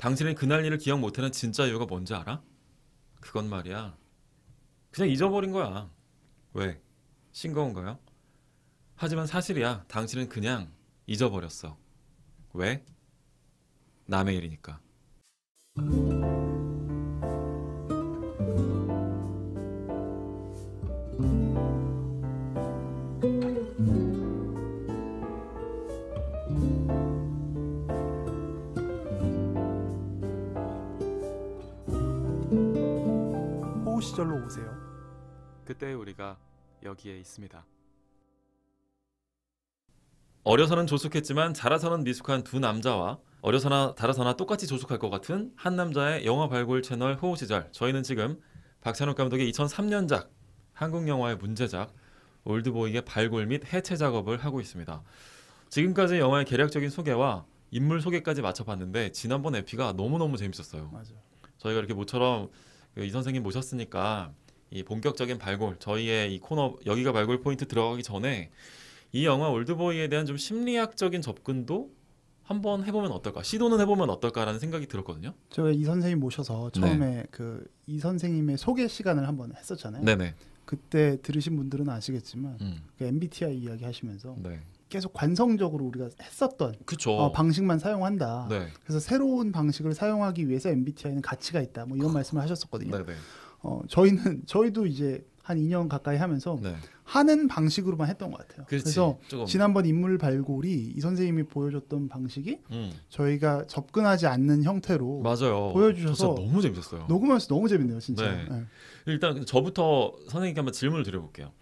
당신은 그날 일을 기억 못하는 진짜 이유가 뭔지 알아? 그건 말이야. 그냥 잊어버린 거야. 왜? 싱거운가요? 하지만 사실이야. 당신은 그냥 잊어버렸어. 왜? 남의 일이니까. 호우 시절로 오세요. 그때 우리가 여기에 있습니다. 어려서는 조숙했지만 자라서는 미숙한 두 남자와 어려서나 달아서나 똑같이 조숙할 것 같은 한 남자의 영화 발굴 채널 호우 시절. 저희는 지금 박찬욱 감독의 2003년작 한국 영화의 문제작 올드보이의 발굴 및 해체 작업을 하고 있습니다. 지금까지 영화의 개략적인 소개와 인물 소개까지 맞춰봤는데 지난번 에피가 너무너무 재밌었어요. 맞아. 저희가 이렇게 모처럼 이 선생님 모셨으니까 이 본격적인 발굴, 저희의 이 코너 여기가 발굴 포인트 들어가기 전에 이 영화 올드보이에 대한 좀 심리학적인 접근도 한번 해보면 어떨까, 시도는 해보면 어떨까라는 생각이 들었거든요. 제가 이 선생님 모셔서 처음에 이 선생님의 소개 시간을 한번 했었잖아요. 네네. 그때 들으신 분들은 아시겠지만 그 MBTI 이야기 하시면서 네. 계속 관성적으로 우리가 했었던 그쵸. 방식만 사용한다. 네. 그래서 새로운 방식을 사용하기 위해서 MBTI는 가치가 있다. 뭐 이런 말씀을 하셨었거든요. 네네. 저희도 이제 한 2년 가까이 하면서 네. 하는 방식으로만 했던 것 같아요. 그렇지. 그래서 조금. 지난번 인물 발굴이 이 선생님이 보여줬던 방식이 저희가 접근하지 않는 형태로 맞아요. 보여주셔서 진짜 너무 재밌었어요. 녹음하면서 너무 재밌네요, 진짜. 네. 네. 일단 저부터 선생님께 한번 질문을 드려볼게요.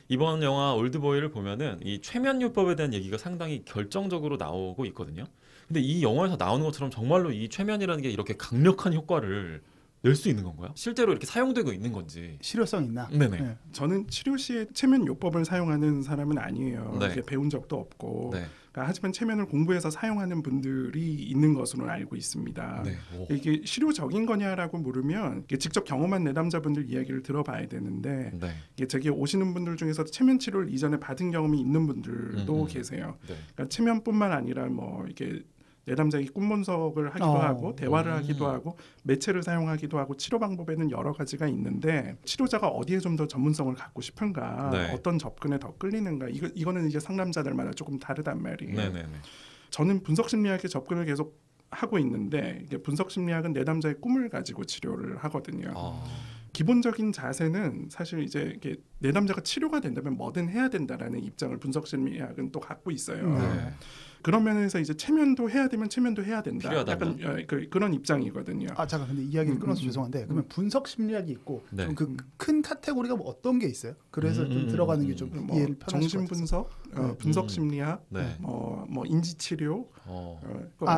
이번 영화 올드보이를 보면은 이 최면요법에 대한 얘기가 상당히 결정적으로 나오고 있거든요. 근데 이 영화에서 나오는 것처럼 정말로 이 최면이라는 게 이렇게 강력한 효과를 낼 수 있는 건가요? 실제로 이렇게 사용되고 있는 건지. 실효성 있나? 네네. 네. 저는 치료 시에 체면 요법을 사용하는 사람은 아니에요. 네. 이렇게 배운 적도 없고. 네. 그러니까 하지만 체면을 공부해서 사용하는 분들이 있는 것으로 알고 있습니다. 네. 이게 실효적인 거냐라고 물으면 이게 직접 경험한 내담자분들 이야기를 들어봐야 되는데 네. 이게 저기 오시는 분들 중에서 체면 치료를 이전에 받은 경험이 있는 분들도 계세요. 네. 그러니까 체면뿐만 아니라 뭐 이게 내담자에게 꿈분석을 하기도 하고 대화를 하기도 하고 매체를 사용하기도 하고 치료 방법에는 여러 가지가 있는데 치료자가 어디에 좀 더 전문성을 갖고 싶은가, 네. 어떤 접근에 더 끌리는가, 이거는 이제 상담자들마다 조금 다르단 말이에요. 네네네. 저는 분석 심리학의 접근을 계속 하고 있는데 이게 분석 심리학은 내담자의 꿈을 가지고 치료를 하거든요. 기본적인 자세는 사실 이제 이게 내담자가 치료가 된다면 뭐든 해야 된다라는 입장을 분석 심리학은 또 갖고 있어요. 네. 그런 면에서 이제 체면도 해야 되면 체면도 해야 된다. 필요하다면. 약간 그런 입장이거든요. 잠깐 근데 이야기를 끊어서 죄송한데 그러면 분석 심리학이 있고 네. 좀 그 큰 카테고리가 뭐 어떤 게 있어요? 그래서 좀 들어가는 게 좀 뭐 이해를 편하실 정신 것 같아서. 분석, 분석 심리학, 네. 뭐 인지 치료.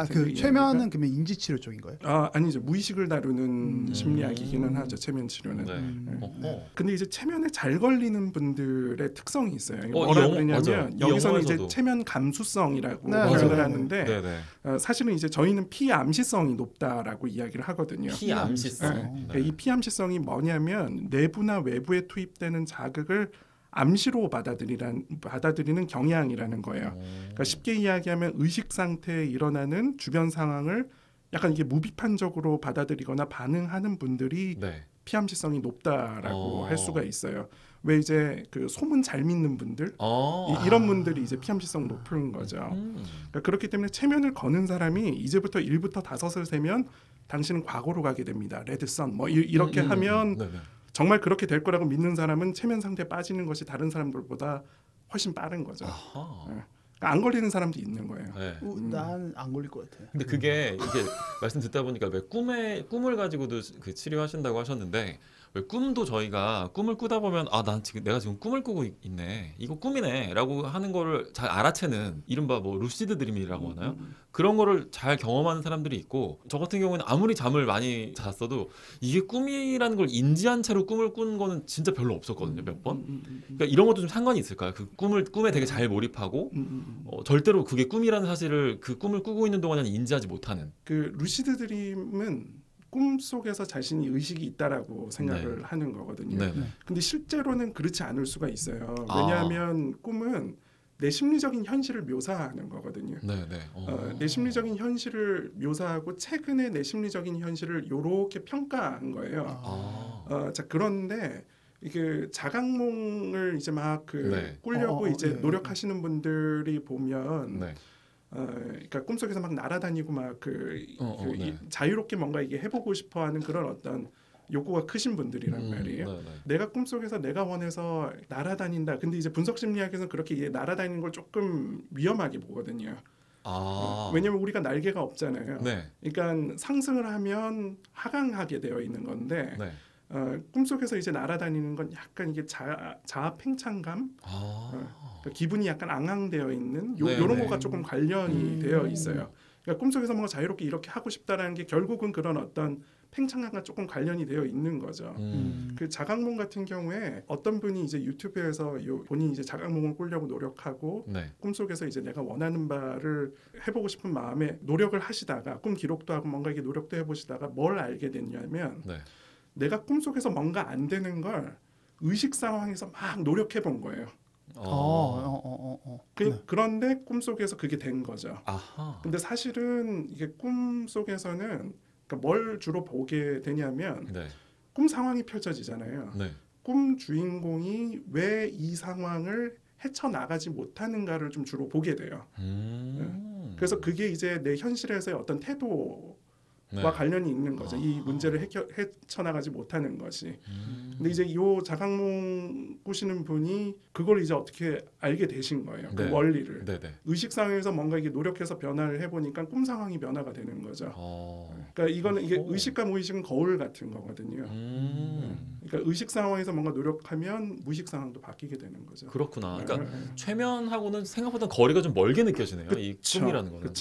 그 최면은 그러면 인지 치료 쪽인 거예요? 아니죠. 무의식을 다루는 심리학이기는 하죠. 체면 치료는. 네. 근데 이제 체면에 잘 걸리는 분들의 특성이 있어요. 이 뭐라 영화- 그러냐면 맞아요. 이 여기서는 이제 영화에서도. 체면 감수성이라고 네, 표현을 맞아요. 하는데 네네. 사실은 이제 저희는 피암시성이 높다라고 이야기를 하거든요. 피암시성. 네. 네. 그러니까 이 피암시성이 뭐냐면 내부나 외부에 투입되는 자극을 암시로 받아들이는 경향이라는 거예요. 그러니까 쉽게 이야기하면 의식 상태에 일어나는 주변 상황을 약간 이게 무비판적으로 받아들이거나 반응하는 분들이 네. 피암시성이 높다라고 할 수가 있어요. 왜 이제 그 소문 잘 믿는 분들 이런 분들이 이제 피암시성 높은 거죠. 그러니까 그렇기 때문에 체면을 거는 사람이 이제부터 1부터 5을 세면 당신은 과거로 가게 됩니다. 레드선 뭐 이렇게 하면 네네. 정말 그렇게 될 거라고 믿는 사람은 체면 상태에 빠지는 것이 다른 사람들보다 훨씬 빠른 거죠. 네. 그러니까 안 걸리는 사람도 있는 거예요. 네. 난 안 걸릴 것 같아. 근데 그게 이게 말씀 듣다 보니까 왜 꿈을 가지고도 그 치료하신다고 하셨는데 왜 꿈도 저희가 꿈을 꾸다 보면 내가 지금 꿈을 꾸고 있네, 이거 꿈이네라고 하는 거를 잘 알아채는 이른바 뭐 루시드 드림이라고 하나요? 그런 거를 잘 경험하는 사람들이 있고, 저 같은 경우에는 아무리 잠을 많이 잤어도 이게 꿈이라는 걸 인지한 채로 꿈을 꾸는 거는 진짜 별로 없었거든요, 몇 번. 그러니까 이런 것도 좀 상관이 있을까요? 그 꿈에 되게 잘 몰입하고 절대로 그게 꿈이라는 사실을 그 꿈을 꾸고 있는 동안에는 인지하지 못하는. 그 루시드 드림은 꿈속에서 자신이 의식이 있다라고 생각을 하는 거거든요. 네. 근데 실제로는 그렇지 않을 수가 있어요. 왜냐하면 꿈은 내 심리적인 현실을 묘사하는 거거든요. 네네. 내 심리적인 현실을 묘사하고 최근에 내 심리적인 현실을 요렇게 평가한 거예요. 자 그런데 이게 자각몽을 이제 막 그 꾸려고 이제 노력하시는 분들이 보면 네. 그러니까 꿈속에서 막 날아다니고 막 자유롭게 뭔가 이게 해보고 싶어하는 그런 어떤 욕구가 크신 분들이란 말이에요. 네네. 내가 꿈속에서 내가 원해서 날아다닌다. 근데 이제 분석 심리학에서는 그렇게 날아다니는 걸 조금 위험하게 보거든요. 왜냐면 우리가 날개가 없잖아요. 네. 그러니까 상승을 하면 하강하게 되어 있는 건데 네. 꿈속에서 이제 날아다니는 건 약간 이게 자아 팽창감, 그러니까 기분이 약간 앙앙되어 있는 요런 거가 조금 관련이 되어 있어요. 그러니까 꿈속에서 뭔가 자유롭게 이렇게 하고 싶다라는 게 결국은 그런 어떤 팽창감과 조금 관련이 되어 있는 거죠. 그 자각몽 같은 경우에 어떤 분이 이제 유튜브에서 본인이 이제 자각몽을 꾸려고 노력하고 꿈속에서 이제 내가 원하는 바를 해보고 싶은 마음에 노력을 하시다가 꿈 기록도 하고 뭔가 이게 노력도 해보시다가 뭘 알게 됐냐면 내가 꿈속에서 뭔가 안 되는 걸 의식 상황에서 막 노력해 본 거예요. 그런데 꿈속에서 그게 된 거죠. 근데 사실은 이게 꿈속에서는 그러니까 뭘 주로 보게 되냐면 꿈 상황이 펼쳐지잖아요. 꿈 주인공이 왜 이 상황을 헤쳐나가지 못하는가를 좀 주로 보게 돼요. 그래서 그게 이제 내 현실에서의 어떤 태도와 관련이 있는 거죠. 이 문제를 헤쳐나가지 못하는 것이. 근데 이제 이 자각몽 꾸시는 분이 그걸 이제 어떻게 알게 되신 거예요. 그 원리를. 의식상에서 뭔가 이게 노력해서 변화를 해보니까 꿈 상황이 변화가 되는 거죠. 그러니까 이거는 이게 의식과 무의식은 거울 같은 거거든요. 그러니까 의식 상황에서 뭔가 노력하면 무의식 상황도 바뀌게 되는 거죠. 그렇구나. 그러니까 최면하고는 생각보다 거리가 좀 멀게 느껴지네요. 이 꿈이라는 거는.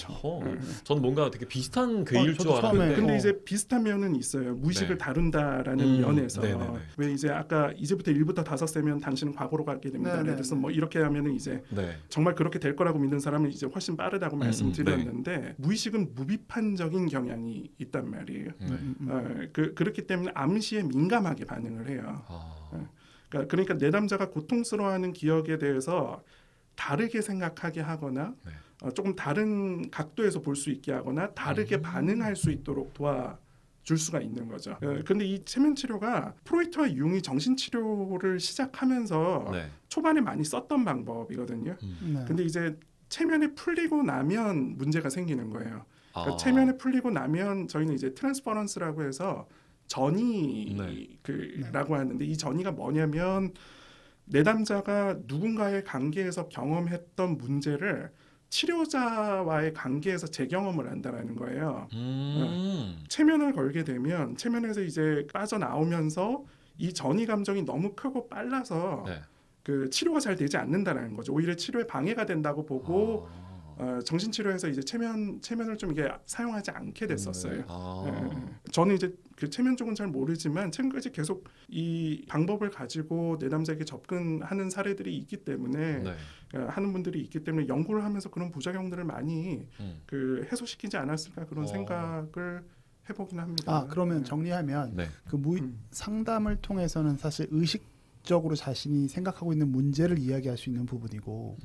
저는 뭔가 되게 비슷한 괴일 줄 알았는데. 근데 이제 비슷한 면은 있어요. 무의식을 다룬다라는 면에서. 왜 이제 아까 이제부터 1부터 5세면 당신은 과거로 가게 됩니다. 그래서 뭐 이렇게 하면은 이제 정말 그렇게 될 거라고 믿는 사람은 이제 훨씬 빠르다고 말씀드렸는데 무의식은 무비판적인 경향이 있단 말이에요. 그렇기 때문에 암시에 민감하게 반응을 해요. 그러니까 내담자가 고통스러워하는 기억에 대해서 다르게 생각하게 하거나 조금 다른 각도에서 볼 수 있게 하거나 다르게 반응할 수 있도록 도와줄 수가 있는 거죠. 근데 이 최면 치료가 프로이트와 융이 정신 치료를 시작하면서 초반에 많이 썼던 방법이거든요. 근데 이제 체면이 풀리고 나면 문제가 생기는 거예요. 그러니까 체면이 풀리고 나면 저희는 이제 트랜스퍼런스라고 해서 전이라고 하는데 이 전이가 뭐냐면 내담자가 누군가의 관계에서 경험했던 문제를 치료자와의 관계에서 재경험을 한다라는 거예요. 체면을 걸게 되면 체면에서 이제 빠져나오면서 이 전이 감정이 너무 크고 빨라서 그 치료가 잘 되지 않는다라는 거죠. 오히려 치료에 방해가 된다고 보고 정신치료에서 이제 체면을 좀 이게 사용하지 않게 됐었어요. 저는 이제 그 체면 쪽은 잘 모르지만 최근까지 계속 이 방법을 가지고 내담자에게 접근하는 사례들이 있기 때문에 하는 분들이 있기 때문에 연구를 하면서 그런 부작용들을 많이 그 해소시키지 않았을까 그런 생각을 해보긴 합니다. 그러면 정리하면 그 상담을 통해서는 사실 의식적으로 자신이 생각하고 있는 문제를 이야기할 수 있는 부분이고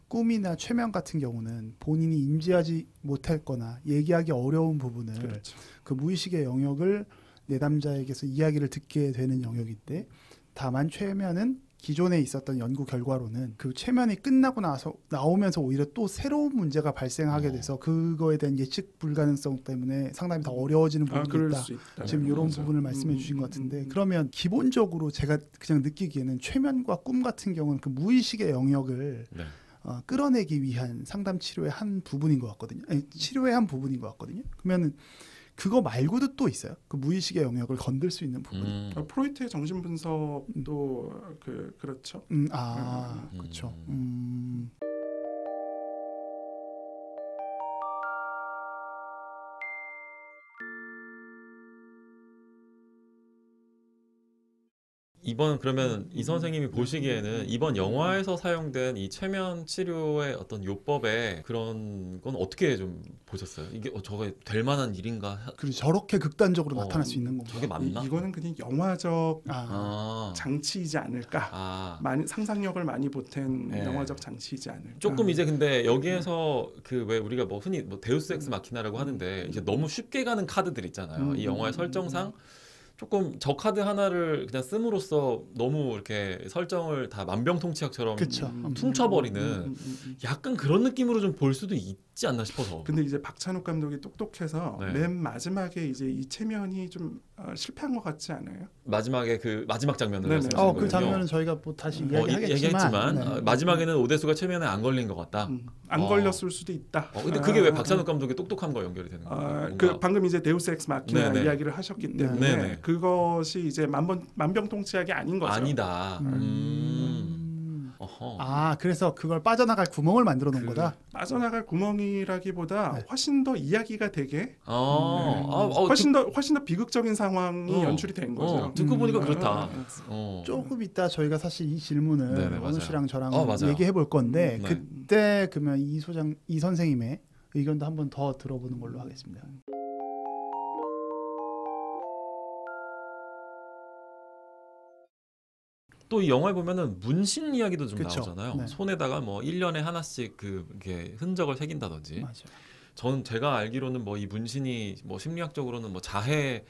꿈이나 최면 같은 경우는 본인이 인지하지 못했거나 얘기하기 어려운 부분을 그 무의식의 영역을 내담자에게서 이야기를 듣게 되는 영역인데 다만 최면은 기존에 있었던 연구 결과로는 그 최면이 끝나고 나서 나오면서 오히려 또 새로운 문제가 발생하게 돼서 그거에 대한 예측 불가능성 때문에 상당히 더 어려워지는 부분이 있다. 지금 이런 부분을 말씀해 주신 것 같은데 그러면 기본적으로 제가 그냥 느끼기에는 최면과 꿈 같은 경우는 그 무의식의 영역을 끌어내기 위한 상담 치료의 한 부분인 것 같거든요. 아니, 치료의 한 부분인 것 같거든요. 그러면은 그거 말고도 또 있어요. 그 무의식의 영역을 건들 수 있는 부분. 프로이트의 정신 분석도 그렇죠. 그렇죠. 이번 그러면 이 선생님이 보시기에는 이번 영화에서 사용된 이 최면 치료의 어떤 요법에 그런 건 어떻게 좀 보셨어요? 이게 저게 될 만한 일인가? 그리고 저렇게 극단적으로 나타날 수 있는 건가? 저게 맞나? 이거는 그냥 영화적 아. 장치이지 않을까. 아. 많이 상상력을 많이 보탠 네. 영화적 장치이지 않을까. 조금 이제 근데 여기에서 그 왜 우리가 뭐 흔히 뭐 데우스 엑스 마키나라고 하는데 이제 너무 쉽게 가는 카드들 있잖아요. 이 영화의 설정상 조금 저 카드 하나를 그냥 씀으로써 너무 이렇게 설정을 다 만병통치약처럼 그쵸. 퉁쳐버리는 약간 그런 느낌으로 좀 볼 수도 있지 않나 싶어서. 근데 이제 박찬욱 감독이 똑똑해서 네. 맨 마지막에 이제 이 체면이 좀 실패한 것 같지 않아요? 마지막에 그 마지막 장면을 네네. 말씀하시는 그 거군요. 장면은 저희가 뭐 다시 이야기하겠지만, 얘기했지만 네. 마지막에는 오대수가 최면에 안 걸린 것 같다. 안 걸렸을 수도 있다. 근데 그게 왜 박찬욱 감독의 똑똑함과 연결이 되는 거예요? 그 방금 이제 데우스 엑스 마키나 네네. 이야기를 하셨기 때문에 네네. 그것이 이제 만병통치약이 아닌 거죠. 아니다. 어허. 그래서 그걸 빠져나갈 구멍을 만들어 놓은 거다. 빠져나갈 구멍이라기보다 네. 훨씬 더 이야기가 되게 훨씬 훨씬 더 비극적인 상황이 연출이 된 거죠. 듣고 보니까 그렇다. 조금 이따 저희가 사실 이 질문을 네네, 원우 씨랑 저랑 맞아요. 얘기해 볼 건데 네. 그때 그러면 이 선생님의 의견도 한번 더 들어보는 걸로 하겠습니다. 또 이 영화에 보면은 문신 이야기도 좀 그쵸. 나오잖아요. 네. 손에다가 뭐 1년에 하나씩 이렇게 흔적을 새긴다든지. 맞아요. 저는 제가 알기로는 뭐 이 문신이 뭐 심리학적으로는 뭐 자해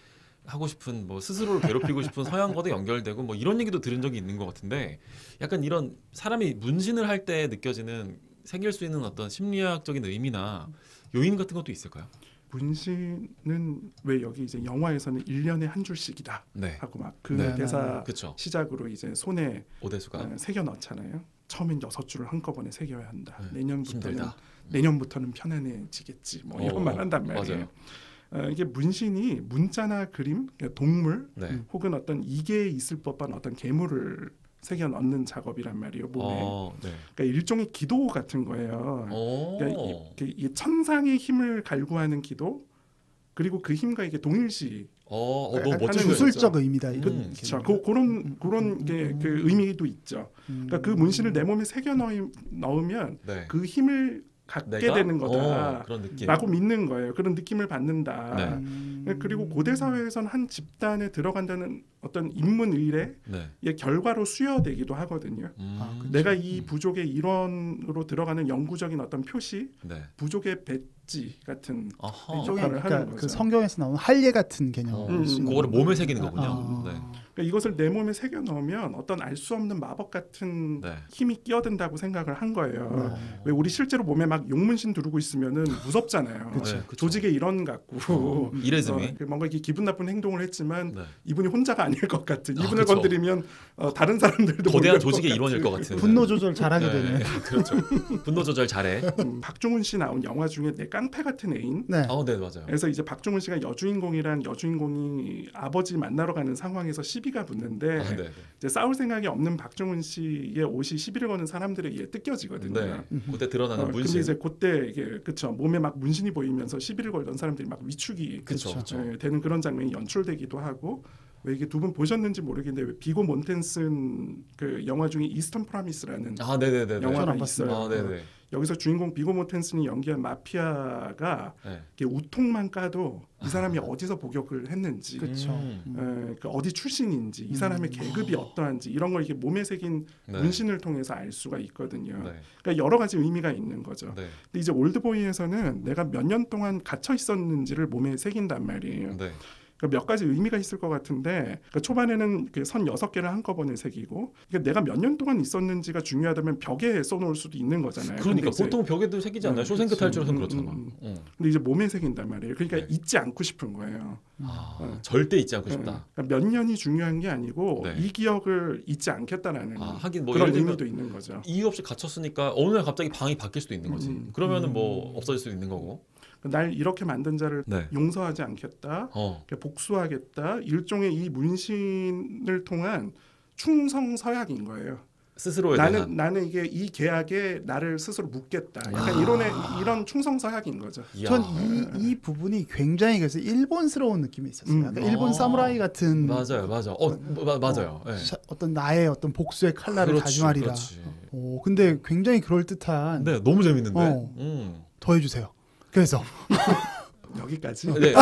하고 싶은 뭐 스스로를 괴롭히고 싶은 서양과도 연결되고 뭐 이런 얘기도 들은 적이 있는 것 같은데 약간 이런 사람이 문신을 할 때 느껴지는 새길 수 있는 어떤 심리학적인 의미나 요인 같은 것도 있을까요? 문신은 왜 여기 이제 영화에서는 1년에 한 줄씩이다 네. 하고 막 그 네. 대사 그쵸. 시작으로 이제 손에 오대수가 새겨 넣잖아요. 처음엔 6줄을 한꺼번에 새겨야 한다. 네. 내년부터는 힘들다. 편안해지겠지. 뭐 이런 말 한단 말이에요. 맞아요. 이게 문신이 문자나 그림, 그러니까 동물 네. 혹은 어떤 이계에 있을 법한 어떤 괴물을 새겨 넣는 작업이란 말이에요. 몸에. 네. 그러니까 일종의 기도 같은 거예요. 그러니까 이 천상의 힘을 갈구하는 기도, 그리고 그 힘과 이게 동일시. 너무 하는 멋진 주술적 의미다. 이런 그렇죠. 그런 게 그 의미도 있죠. 그러니까 그 문신을 내 몸에 새겨 넣으면 네. 그 힘을 갖게 내가? 되는 거다. 그런 느낌. 라고 믿는 거예요. 그런 느낌을 받는다. 네. 그리고 고대 사회에서는 한 집단에 들어간다는 어떤 인문 의례의 네. 결과로 수여되기도 하거든요. 그렇죠. 내가 이 부족의 일원으로 들어가는 영구적인 어떤 표시, 네. 부족의 배지 같은 아하. 일종의 역할을 하는 그러니까 그 거죠. 성경에서 나오는 할례 같은 개념. 그거를 몸에 새기는 거군요. 네. 그러니까 이것을 내 몸에 새겨 넣으면 어떤 알 수 없는 마법 같은 네. 힘이 끼어든다고 생각을 한 거예요. 왜 우리 실제로 몸에 막 용문신 두르고 있으면은 무섭잖아요. 그쵸. 그쵸. 조직의 일원 같고 이레즈미. 뭔가 이렇게 기분 나쁜 행동을 했지만 네. 이분이 혼자가 아닐 것 같은. 이분을 그쵸. 건드리면 다른 사람들도 거대한 몰려올 조직의 것 일원일 것 같은. 같은. 분노 조절 잘하게 되네. 그렇죠. 분노 조절 잘해. 박종훈 씨 나온 영화 중에 내 깡패 같은 애인. 네. 네 맞아요. 그래서 이제 박종훈 씨가 여주인공이 아버지 만나러 가는 상황에서 시비가 붙는데 네. 이제 싸울 생각이 없는 박종훈 씨의 옷이 시비를 거는 사람들에 의해 뜯겨지거든요. 네. 그때 드러나는 근데 문신. 이제 그때 이게 그쵸 몸에 막 문신이 보이면서 시비를 걸던 사람들이 막 위축이 그쵸. 되는 그런 장면이 연출되기도 하고. 왜 이게 두 분 보셨는지 모르겠는데 왜 비고 몬텐슨 그 영화 중에 이스턴 프라미스라는 네네네. 영화가 있어요. 네네. 여기서 주인공 비고 몬텐슨이 연기한 마피아가 네. 우통만 까도 이 사람이 어디서 복역을 했는지, 그렇죠. 그 어디 출신인지, 이 사람의 계급이 어떠한지 이런 걸 이게 몸에 새긴 네. 문신을 통해서 알 수가 있거든요. 네. 그러니까 여러 가지 의미가 있는 거죠. 네. 근데 이제 올드보이에서는 내가 몇 년 동안 갇혀 있었는지를 몸에 새긴단 말이에요. 네. 그러니까 몇 가지 의미가 있을 것 같은데 그러니까 초반에는 그 선 6개를 한꺼번에 새기고 그러니까 내가 몇 년 동안 있었는지가 중요하다면 벽에 써놓을 수도 있는 거잖아요. 그러니까 근데 보통 벽에도 새기지 않나요? 쇼생크 탈출에서는 그렇잖아. 근데 이제 몸에 새긴단 말이에요. 그러니까 네. 잊지 않고 싶은 거예요. 절대 잊지 않고 싶다. 그러니까 몇 년이 중요한 게 아니고 네. 이 기억을 잊지 않겠다라는 하긴 뭐 그런 예를 들면 의미도 있는 거죠. 이유 없이 갇혔으니까 어느 날 갑자기 방이 바뀔 수도 있는 거지. 그러면은 뭐 없어질 수도 있는 거고. 날 이렇게 만든 자를 네. 용서하지 않겠다. 복수하겠다. 일종의 이 문신을 통한 충성서약인 거예요. 스스로에 대한 나는 이게 이 계약에 나를 스스로 묻겠다. 약간 이런 충성 서약인 거죠. 전 이 부분이 굉장히 그래서 일본스러운 느낌이 있었어요. 약간 일본 사무라이 같은 맞아요. 맞아요. 네. 어떤 나의 어떤 복수의 칼날을 그렇지, 다짐하리라. 그렇지. 근데 굉장히 그럴 듯한. 네, 너무 재밌는데. 더 해주세요. 그래서 여기까지. 네.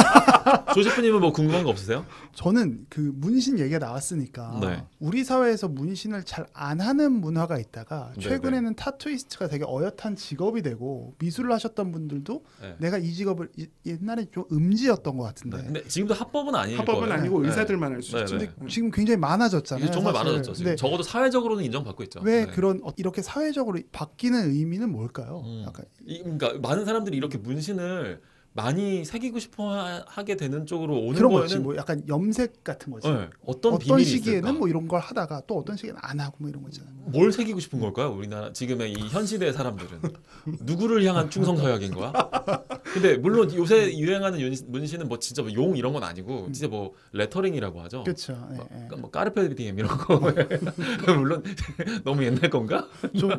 조세프님은 뭐 궁금한 거 없으세요? 저는 그 문신 얘기가 나왔으니까 네. 우리 사회에서 문신을 잘 안 하는 문화가 있다가 네, 최근에는 타투이스트가 되게 어엿한 직업이 되고 미술을 하셨던 분들도 네. 내가 이 직업을 옛날에 좀 음지였던 것 같은데 근데 지금도 합법은 아닐 합법은 거예요. 아니고 네. 의사들만 할 수 네, 있죠. 네. 근데 지금 굉장히 많아졌잖아요. 이게 정말 사실. 많아졌죠. 지금. 근데 적어도 사회적으로는 인정받고 있죠. 왜 네. 그런 이렇게 사회적으로 바뀌는 의미는 뭘까요? 약간 그러니까 많은 사람들이 이렇게 문신을 많이 새기고 싶어 하게 되는 쪽으로 오는 그런 거에는 거지. 뭐 약간 염색 같은 거지. 네, 어떤 어떤 비밀이 시기에는 있을까? 뭐 이런 걸 하다가 또 어떤 시기에는 안 하고 뭐 이런 거 있잖아요. 뭘 새기고 싶은 걸까요? 우리나라 지금의 이 현 시대의 사람들은 누구를 향한 충성 서약인 거야? 근데 물론 요새 유행하는 문신은 뭐 진짜 뭐 용 이런 건 아니고 진짜 뭐 레터링이라고 하죠. 그렇죠. 뭐 까르페 디엠 이런 거 물론 너무 옛날 건가?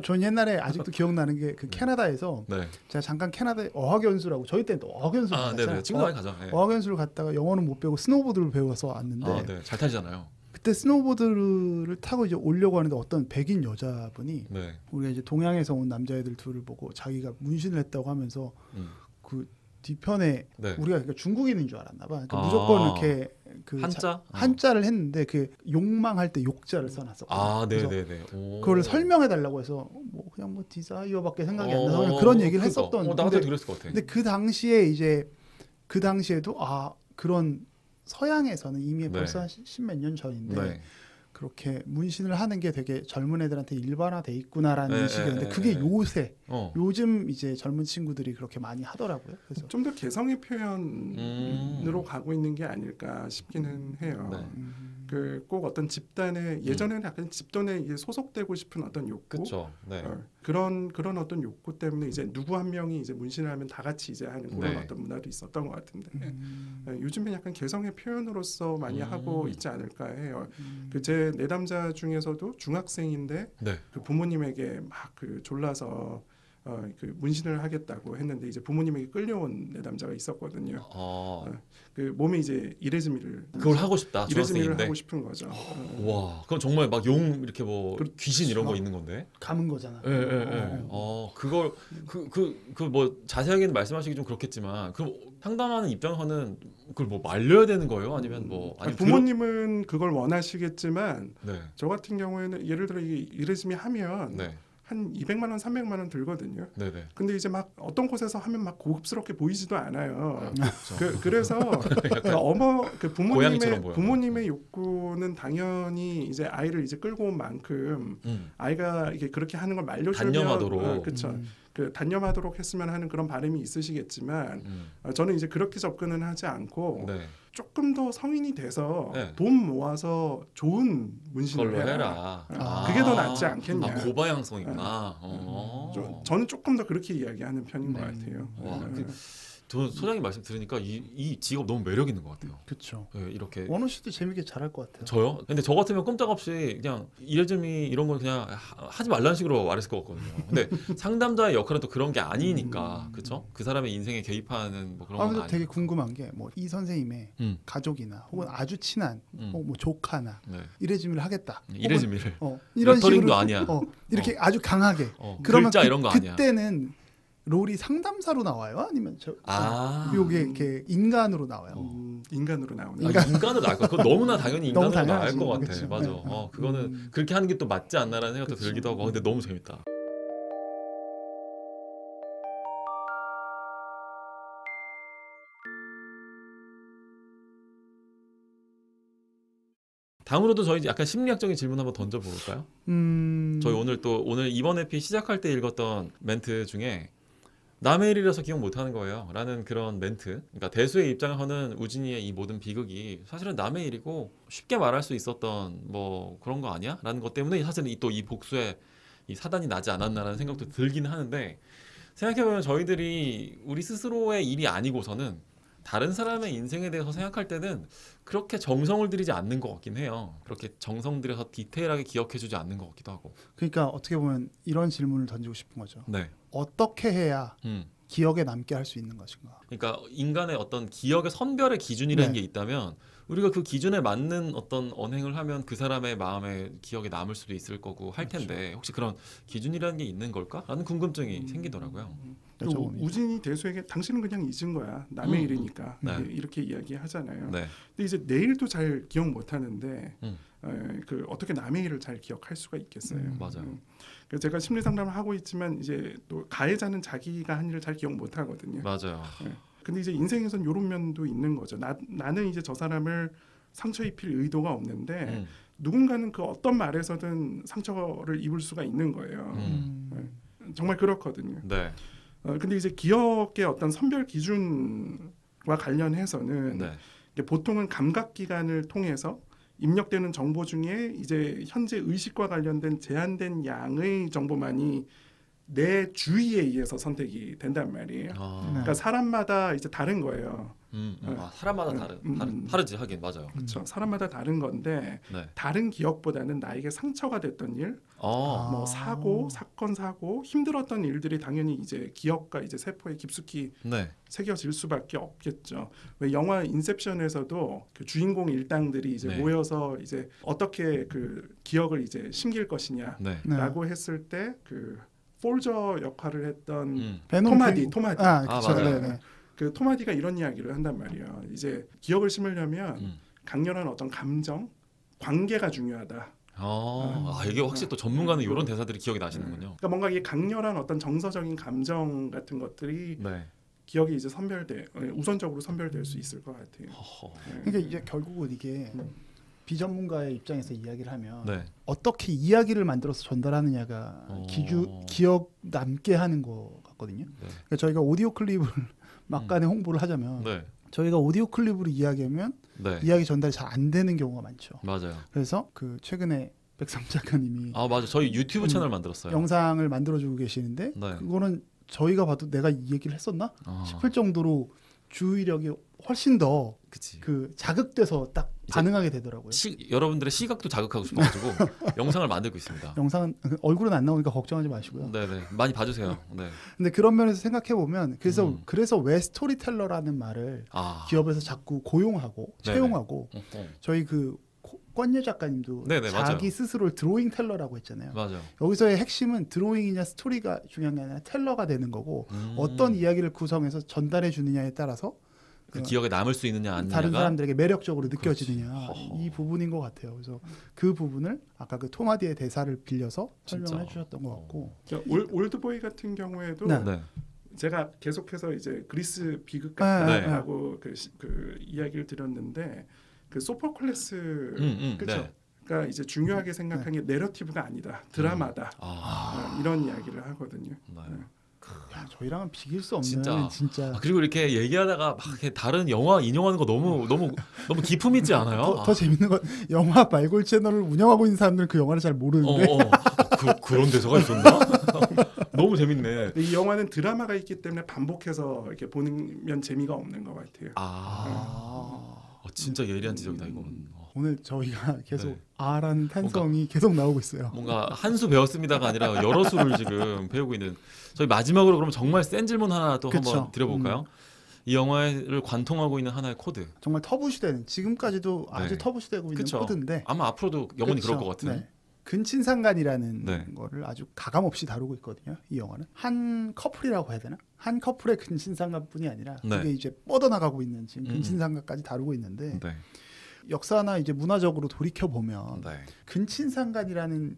전 옛날에 아직도 기억나는 게 그 캐나다에서 네. 제가 잠깐 캐나다에 어학연수라고 저희 때는 또 어학연수를 아, 갔잖아요. 네네. 지금도 많이 가죠. 네. 어학연수를 갔다가 영어는 못 배우고 스노보드를 배워서 왔는데 아, 네. 잘 타시잖아요. 그때 스노보드를 타고 이제 오려고 하는데 어떤 백인 여자분이 네. 우리가 이제 동양에서 온 남자애들 둘을 보고 자기가 문신을 했다고 하면서 그 뒤편에 네. 우리가 그러니까 중국인인 줄 알았나 봐. 그러니까 아. 무조건 이렇게 그 한자? 한자를 했는데 그 욕망할 때 욕자를 써놨었거든요. 아, 그래서 네네네. 오. 그걸 설명해 달라고 해서 뭐 그냥 뭐 디자이어밖에 생각이 안 나서 그냥 어, 그런 얘기를 그러니까. 했었던. 나 같아도 그랬을 것 같아. 근데 그 당시에 이제 그 당시에도 그런 서양에서는 이미 네. 벌써 한 십몇 년 전인데 네. 그렇게 문신을 하는 게 되게 젊은 애들한테 일반화돼 있구나라는 네, 인식이었는데 네, 그게 네. 요새 요즘 이제 젊은 친구들이 그렇게 많이 하더라고요. 그래서 좀 더 개성의 표현으로 가고 있는 게 아닐까 싶기는 해요. 네. 그 꼭 어떤 집단의 예전에는 약간 집단에 이제 소속되고 싶은 어떤 욕구, 그렇죠. 네. 그런 어떤 욕구 때문에 이제 누구 한 명이 이제 문신을 하면 다 같이 이제 하는 그런 네. 어떤 문화도 있었던 것 같은데 요즘에 약간 개성의 표현으로서 많이 하고 있지 않을까 해요. 그 제 내담자 중에서도 중학생인데 네. 그 부모님에게 막 그 졸라서 그 문신을 하겠다고 했는데 이제 부모님에게 끌려온 내담자가 있었거든요. 그 몸에 이제 이레즈미를 그걸 하고 싶다. 이레즈미를 중학생인데. 하고 싶은 거죠. 와, 그럼 정말 막 용 이렇게 뭐 그- 귀신 이런 거 있는 건데. 감은 거잖아. 예, 예, 예. 그걸 그 뭐 자세하게는 말씀하시기 좀 그렇겠지만 그럼 상담하는 입장에서는 그걸 뭐 말려야 되는 거예요? 아니면 뭐 아니면 부모님은 그걸 원하시겠지만 네. 저 같은 경우에는 예를 들어 이 이레즈미 하면 네. 한 200만 원, 300만 원 들거든요. 네, 네. 근데 이제 막 어떤 곳에서 하면 막 고급스럽게 보이지도 않아요. 그렇죠. 그래서 그 고양이처럼 보여요. 부모님의 욕구는 당연히 이제 아이를 이제 끌고 온 만큼 아이가 이게 그렇게 하는 걸 말려주면 단념하도록. 그렇죠. 그 단념하도록 했으면 하는 그런 바람이 있으시겠지만 저는 이제 그렇게 접근은 하지 않고 네. 조금 더 성인이 돼서 네. 돈 모아서 좋은 문신을 그걸로 해라. 해라. 그게 더 낫지 않겠냐. 고방향성이구나. 저는 조금 더 그렇게 이야기하는 편인 것 네. 같아요. 와, 저 소장님 말씀 들으니까 이 직업 너무 매력 있는 것 같아요. 그렇죠. 네, 이렇게 원호 씨도 재밌게 잘할 것 같아요. 저요? 근데 저 같으면 꼼짝없이 그냥 이레즈미 이런 건 그냥 하지 말라는 식으로 말했을 것 같거든요. 근데 상담자의 역할은 또 그런 게 아니니까, 그렇죠? 그 사람의 인생에 개입하는 뭐 그런 건 근데 아니고. 되게 궁금한 게 뭐 이 선생님의 가족이나 혹은 아주 친한 뭐 조카나 네. 이레즈미를 하겠다. 이레즈미를 이런 레터링도 식으로 아니야. 이렇게 아주 강하게. 그러면 글자 이런 거 아니야. 그때는 롤이 상담사로 나와요? 아니면 요게 이렇게 인간으로 나와요? 인간으로 나오는. 인간으로 나올 거. 그건 너무나 당연히 인간으로 너무 나올 당연하지. 것 같아. 그치. 맞아. 그거는 그렇게 하는 게 또 맞지 않나라는 생각도 그치. 들기도 하고. 근데 너무 재밌다. 다음으로도 저희 약간 심리학적인 질문 한번 던져볼까요? 저희 오늘 이번 에피 시작할 때 읽었던 멘트 중에 남의 일이라서 기억 못하는 거예요 라는 그런 멘트. 그러니까 대수의 입장에서는 우진이의 이 모든 비극이 사실은 남의 일이고 쉽게 말할 수 있었던 뭐 그런 거 아니야? 라는 것 때문에 사실은 또 이 복수에 이 사단이 나지 않았나라는 생각도 들긴 하는데, 생각해보면 저희들이 우리 스스로의 일이 아니고서는 다른 사람의 인생에 대해서 생각할 때는 그렇게 정성을 들이지 않는 것 같긴 해요. 그렇게 정성 들여서 디테일하게 기억해주지 않는 것 같기도 하고. 그러니까 어떻게 보면 이런 질문을 던지고 싶은 거죠. 네. 어떻게 해야 기억에 남게 할 수 있는 것인가? 그러니까 인간의 어떤 기억의 선별의 기준이라는 네. 게 있다면 우리가 그 기준에 맞는 어떤 언행을 하면 그 사람의 마음에 기억에 남을 수도 있을 거고 할 텐데 혹시 그런 기준이라는 게 있는 걸까? 라는 궁금증이 생기더라고요. 우진이 대수에게 당신은 그냥 잊은 거야. 남의 일이니까. 네. 이렇게 이야기하잖아요. 네. 근데 이제 내일도 잘 기억 못 하는데 그 어떻게 남의 일을 잘 기억할 수가 있겠어요. 맞아요. 그래서 제가 심리 상담을 하고 있지만 이제 또 가해자는 자기가 한 일을 잘 기억 못 하거든요. 맞아요. 근데 이제 인생에선 이런 면도 있는 거죠. 나는 이제 저 사람을 상처 입힐 의도가 없는데 누군가는 그 어떤 말에서든 상처를 입을 수가 있는 거예요. 정말 그렇거든요. 네. 근데 이제 기억의 어떤 선별 기준과 관련해서는 이제 보통은 감각 기관을 통해서 입력되는 정보 중에 이제 현재 의식과 관련된 제한된 양의 정보만이 내 주의에 의해서 선택이 된단 말이에요. 그러니까 사람마다 이제 다른 거예요. 사람마다 다르지 하긴 맞아요. 그렇죠. 사람마다 다른 건데 다른 기억보다는 나에게 상처가 됐던 일, 뭐 사고, 사건, 힘들었던 일들이 당연히 이제 기억과 이제 세포에 깊숙이 새겨질 수밖에 없겠죠. 왜 영화 인셉션에서도 그 주인공 일당들이 이제 모여서 이제 어떻게 그 기억을 이제 심길 것이냐라고 했을 때 그 폴저 역할을 했던 토마디. 그렇죠. 그 토마디가 이런 이야기를 한단 말이에요. 이제 기억을 심으려면 강렬한 어떤 감정, 관계가 중요하다. 이게 확실히 또 전문가는 이런 대사들이 기억이 나시는군요. 그러니까 뭔가 이 강렬한 어떤 정서적인 감정 같은 것들이 기억이 이제 우선적으로 선별될 수 있을 것 같아요. 그러니까 이제 결국은 이게 비전문가의 입장에서 이야기를 하면 어떻게 이야기를 만들어서 전달하느냐가 기억 남게 하는 것 같거든요. 그러니까 저희가 오디오 클립을 막간에 홍보를 하자면 저희가 오디오 클립으로 이야기하면 이야기 전달이 잘 안 되는 경우가 많죠. 맞아요. 그래서 그 최근에 백삼 작가님이 맞아. 저희 유튜브 채널 만들었어요. 영상을 만들어주고 계시는데 그거는 저희가 봐도 내가 이 얘기를 했었나 싶을 정도로 주의력이 훨씬 더 그 자극돼서 딱 반응하게 되더라고요. 여러분들의 시각도 자극하고 싶어가지고 영상을 만들고 있습니다. 영상은 얼굴은 안 나오니까 걱정하지 마시고요. 네네, 많이 봐주세요. 네. 근데 그런 면에서 생각해 보면 그래서 왜 스토리텔러라는 말을 기업에서 자꾸 고용하고 채용하고 저희 그 권예 작가님도 자기 스스로를 드로잉 텔러라고 했잖아요. 맞아요. 여기서의 핵심은 드로잉이냐 스토리가 중요한 게 아니라 텔러가 되는 거고 어떤 이야기를 구성해서 전달해 주느냐에 따라서 그 기억에 남을 수 있느냐 아니냐가 다른 사람들에게 매력적으로 느껴지느냐 이 부분인 것 같아요. 그래서 그 부분을 아까 그 토마디의 대사를 빌려서 설명을 해주셨던 것 같고 올드보이 같은 경우에도 제가 계속해서 이제 그리스 비극 같다고 그 이야기를 드렸는데 그 소포클레스 그러니까 이제 중요하게 생각한 게 내러티브가 아니다 드라마다 이런 이야기를 하거든요. 야, 저희랑은 비길 수 없는 진짜. 그리고 이렇게 얘기하다가 막 이렇게 다른 영화 인용하는 거 너무 기품 있지 않아요? 더 재밌는 건 영화 말골 채널을 운영하고 있는 사람들은 그 영화를 잘 모르는데 그런 대사가 있었나? 너무 재밌네. 이 영화는 드라마가 있기 때문에 반복해서 이렇게 보면 재미가 없는 것 같아요. 진짜 예리한 지적이다 이거는. 오늘 저희가 계속 아라는 탄성이 계속 나오고 있어요. 뭔가 한 수 배웠습니다가 아니라 여러 수를 지금 배우고 있는. 저희 마지막으로 그러면 정말 센 질문 하나 또 한번 드려볼까요? 이 영화를 관통하고 있는 하나의 코드. 정말 터부시되는 지금까지도 아주 터부시되고 있는 코드인데 아마 앞으로도 영원히 그럴 것 같은. 근친상간이라는 거를 아주 가감없이 다루고 있거든요. 이 영화는 한 커플이라고 해야 되나? 한 커플의 근친상간뿐이 아니라 그게 이제 뻗어나가고 있는 지금 근친상간까지 다루고 있는데 역사나 이제 문화적으로 돌이켜 보면 근친상간이라는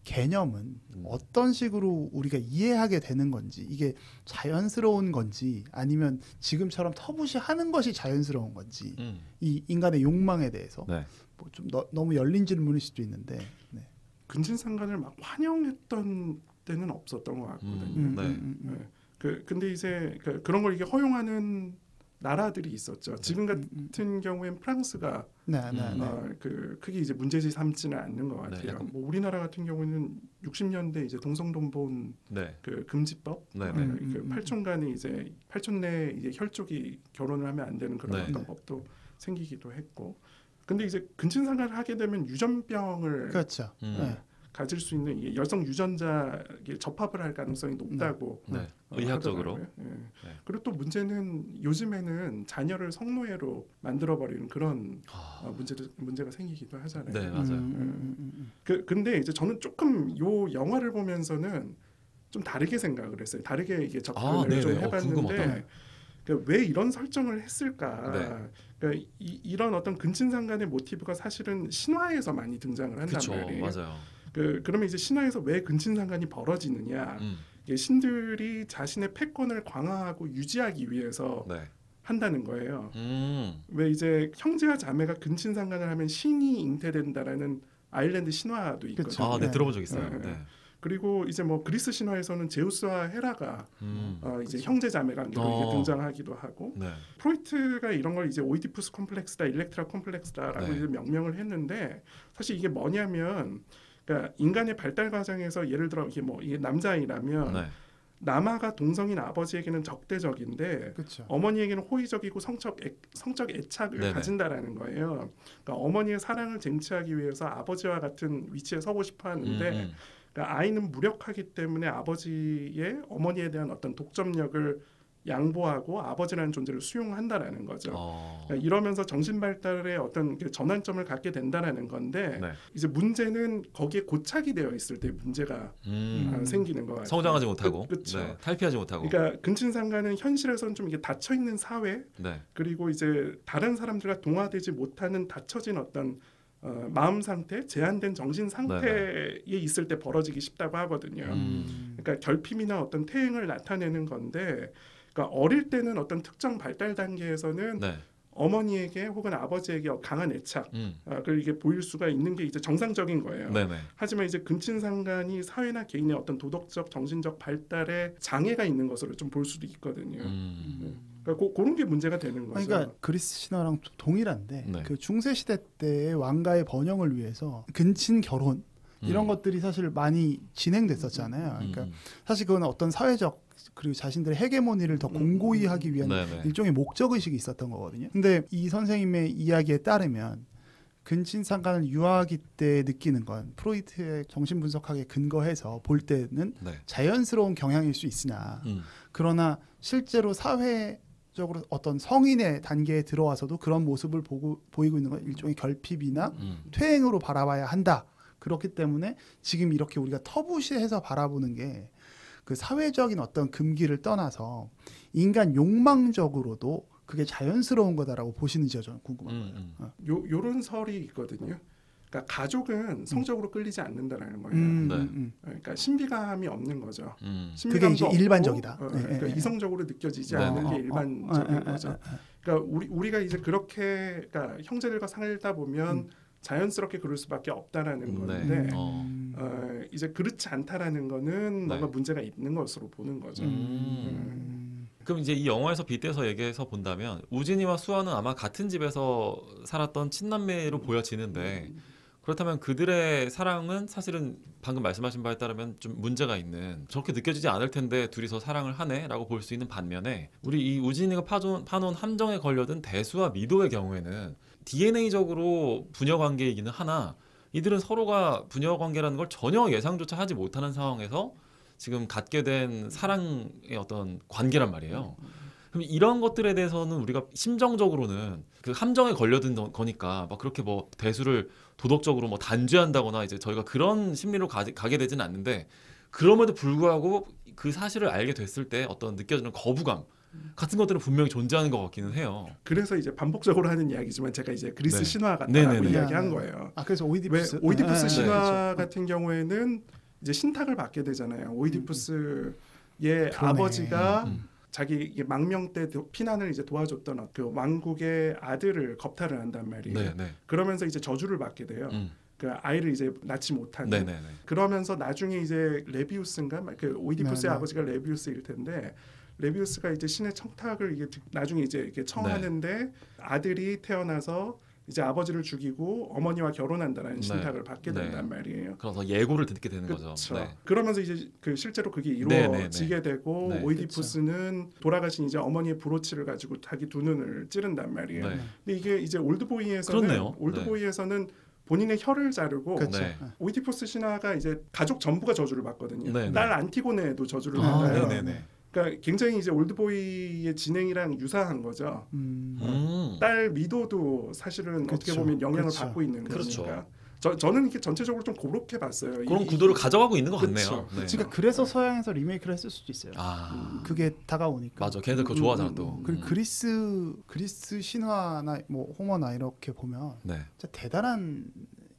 개념은 어떤 식으로 우리가 이해하게 되는 건지 이게 자연스러운 건지 아니면 지금처럼 터부시하는 것이 자연스러운 건지 이 인간의 욕망에 대해서 뭐 좀 너무 열린 질문일 수도 있는데 근친상간을 막 환영했던 때는 없었던 것 같거든요. 근데 이제 그런 걸 이게 허용하는 나라들이 있었죠. 지금 같은 경우엔 프랑스가 크게 이제 문제지 삼지는 않는 것 같아요. 뭐 우리나라 같은 경우는 60년대 이제 동성동본 그 금지법, 그 팔촌 간에 이제 팔촌 내 이제 혈족이 결혼을 하면 안 되는 그런 어떤 법도 생기기도 했고. 근데 이제 근친상간을 하게 되면 유전병을 그렇죠. 가질 수 있는 여성 유전자에 접합을 할 가능성이 높다고 의학적으로. 그리고 또 문제는 요즘에는 자녀를 성노예로 만들어버리는 그런 문제가 생기기도 하잖아요. 네, 맞아요. 근데 이제 저는 조금 요 영화를 보면서는 좀 다르게 생각을 했어요. 다르게 이게 접근을 좀 해봤는데 그러니까 왜 이런 설정을 했을까? 그러니까 이런 어떤 근친상간의 모티브가 사실은 신화에서 많이 등장을 한단 말이에요. 맞아요. 그러면 이제 신화에서 왜 근친상간이 벌어지느냐? 신들이 자신의 패권을 강화하고 유지하기 위해서 한다는 거예요. 왜 이제 형제와 자매가 근친상간을 하면 신이 잉태된다라는 아일랜드 신화도 있거든요. 네, 들어본 적 있어요. 그리고 이제 뭐 그리스 신화에서는 제우스와 헤라가 이제 형제 자매 관계로 이게 등장하기도 하고 프로이트가 이런 걸 이제 오이디푸스 콤플렉스다, 일렉트라 콤플렉스다라고 이제 명명을 했는데 사실 이게 뭐냐면 그러니까 인간의 발달 과정에서 예를 들어 이게 남자아이라면 남아가 동성인 아버지에게는 적대적인데 어머니에게는 호의적이고 성적 애착을 가진다라는 거예요. 그러니까 어머니의 사랑을 쟁취하기 위해서 아버지와 같은 위치에 서고 싶어 하는데 그러니까 아이는 무력하기 때문에 아버지의 어머니에 대한 어떤 독점력을 양보하고 아버지라는 존재를 수용한다라는 거죠. 그러니까 이러면서 정신 발달의 어떤 전환점을 갖게 된다라는 건데 이제 문제는 거기에 고착이 되어 있을 때 문제가 생기는 것 같아요. 성장하지 못하고, 탈피하지 못하고. 그러니까 근친상간은 현실에서는 좀 이게 닫혀 있는 사회, 그리고 이제 다른 사람들과 동화되지 못하는 닫혀진 어떤 마음 상태, 제한된 정신 상태에 있을 때 벌어지기 쉽다고 하거든요. 그러니까 결핍이나 어떤 퇴행을 나타내는 건데. 그러니까 어릴 때는 어떤 특정 발달 단계에서는 어머니에게 혹은 아버지에게 강한 애착, 그걸 이게 보일 수가 있는 게 이제 정상적인 거예요. 하지만 이제 근친상간이 사회나 개인의 어떤 도덕적, 정신적 발달에 장애가 있는 것으로 좀 볼 수도 있거든요. 그러니까 그런 게 문제가 되는 거죠. 그러니까 그리스 신화랑 동일한데 그 중세 시대 때의 왕가의 번영을 위해서 근친 결혼 이런 것들이 사실 많이 진행됐었잖아요. 그러니까 사실 그건 어떤 사회적 그리고 자신들의 헤게모니를 더 공고히 하기 위한 일종의 목적의식이 있었던 거거든요. 근데 이 선생님의 이야기에 따르면 근친상간을 유아기 때 느끼는 건 프로이트의 정신분석학에 근거해서 볼 때는 자연스러운 경향일 수 있으나 그러나 실제로 사회적으로 어떤 성인의 단계에 들어와서도 그런 모습을 보이고 있는 건 일종의 결핍이나 퇴행으로 바라봐야 한다. 그렇기 때문에 지금 이렇게 우리가 터부시해서 바라보는 게 그 사회적인 어떤 금기를 떠나서 인간 욕망적으로도 그게 자연스러운 거다라고 보시는지가 저는 궁금합니다. 요런 설이 있거든요. 그러니까 가족은 성적으로 끌리지 않는다라는 거예요. 그러니까 신비감이 없는 거죠. 그게 이제 일반적이다. 그러니까 이성적으로 느껴지지 않는 게 일반적인 거죠. 그러니까 우리가 이제 그렇게 그러니까 형제들과 살다 보면 자연스럽게 그럴 수밖에 없다라는 건데 이제 그렇지 않다라는 거는 뭔가 문제가 있는 것으로 보는 거죠. 그럼 이제 이 영화에서 빗대서 얘기해서 본다면 우진이와 수아는 아마 같은 집에서 살았던 친남매로 보여지는데 그렇다면 그들의 사랑은 사실은 방금 말씀하신 바에 따르면 좀 문제가 있는 저렇게 느껴지지 않을 텐데 둘이서 사랑을 하네라고 볼 수 있는 반면에 우리 이 우진이가 파놓은 함정에 걸려든 대수와 미도의 경우에는 DNA적으로 부녀 관계이기는 하나 이들은 서로가 부녀 관계라는 걸 전혀 예상조차 하지 못하는 상황에서 지금 갖게 된 사랑의 어떤 관계란 말이에요. 그럼 이런 것들에 대해서는 우리가 심정적으로는 그 함정에 걸려든 거니까 막 그렇게 뭐 대수를 도덕적으로 뭐 단죄한다거나 이제 저희가 그런 심리로 가게 되지는 않는데 그럼에도 불구하고 그 사실을 알게 됐을 때 어떤 느껴지는 거부감 같은 것들은 분명히 존재하는 것 같기는 해요. 그래서 이제 반복적으로 하는 이야기지만 제가 이제 그리스 신화 같다라고 이야기한 거예요. 그래서 오이디푸스 신화 같은 경우에는 이제 신탁을 받게 되잖아요. 오이디푸스의 아버지가 자기 망명 때 피난을 이제 도와줬던 그 왕국의 아들을 겁탈을 한단 말이에요. 그러면서 이제 저주를 받게 돼요. 그 아이를 이제 낳지 못하는. 그러면서 나중에 이제 레비우스인가 그 오이디푸스의 아버지가 레비우스일 텐데 레비우스가 이제 신의 청탁을 이게 나중에 이제 이렇게 청하는데 아들이 태어나서 이제 아버지를 죽이고 어머니와 결혼한다는 신탁을 받게 된단 말이에요. 그래서 예고를 듣게 되는 그쵸. 거죠. 네. 그러면서 이제 그 실제로 그게 이루어지게 되고 네. 오이디푸스는 돌아가신 이제 어머니의 브로치를 가지고 자기 두 눈을 찌른단 말이에요. 네. 근데 이게 이제 올드보이에서는 본인의 혀를 자르고 네. 오이디푸스 신화가 이제 가족 전부가 저주를 받거든요. 네. 딸 안티고네도 저주를 받아요. 네네네. 그러니까 굉장히 이제 올드보이의 진행이랑 유사한 거죠. 딸 미도도 사실은 어떻게 보면 영향을 받고 있는 거니까. 저는 이렇게 전체적으로 좀 그렇게 봤어요. 그런 구도를 가져가고 있는 것 같네요. 네. 그러니까 그래서 서양에서 리메이크를 했을 수도 있어요. 그게 다가오니까. 맞아, 걔네들 그거 좋아하잖아 또. 그리고 그리스 신화나 뭐 호머나 이렇게 보면 진짜 대단한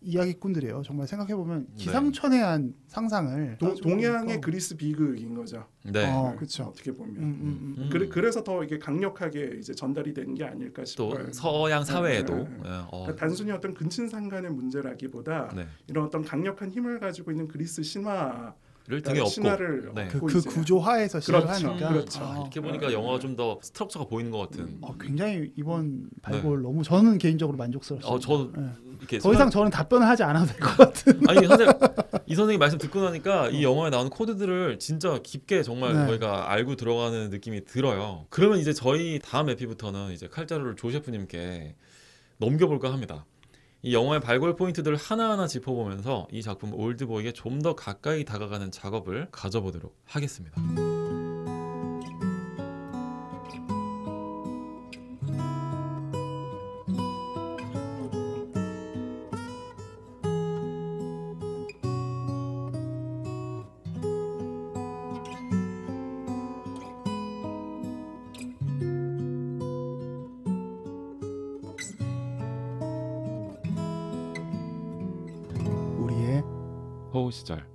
이야기꾼들이에요. 정말 생각해 보면 기상천외한 상상을 동양의 그리스 비극인 거죠. 네, 그렇죠. 어떻게 보면 그래서 더 이게 강력하게 이제 전달이 된 게 아닐까 싶어요. 또 서양 사회에도 그러니까 단순히 어떤 근친상간의 문제라기보다 이런 어떤 강력한 힘을 가지고 있는 그리스 신화를 등에 업고 신화를 그 구조화에서 시작을 하니까 이렇게 보니까 영화가 좀 더 스트럭처가 보이는 것 같은. 굉장히 이번 발굴 너무 저는 개인적으로 만족스럽습니다. 저 더 이상 저는 답변을 하지 않아도 될 것 같은. 아니 사실 이 선생님 말씀 듣고 나니까 이 영화에 나오는 코드들을 진짜 깊게 정말 저희가 알고 들어가는 느낌이 들어요. 그러면 이제 저희 다음 에피부터는 이제 칼자루를 조 셰프님께 넘겨볼까 합니다. 이 영화의 발굴 포인트들을 하나하나 짚어보면서 이 작품 올드보이에 좀 더 가까이 다가가는 작업을 가져보도록 하겠습니다. 호우 시절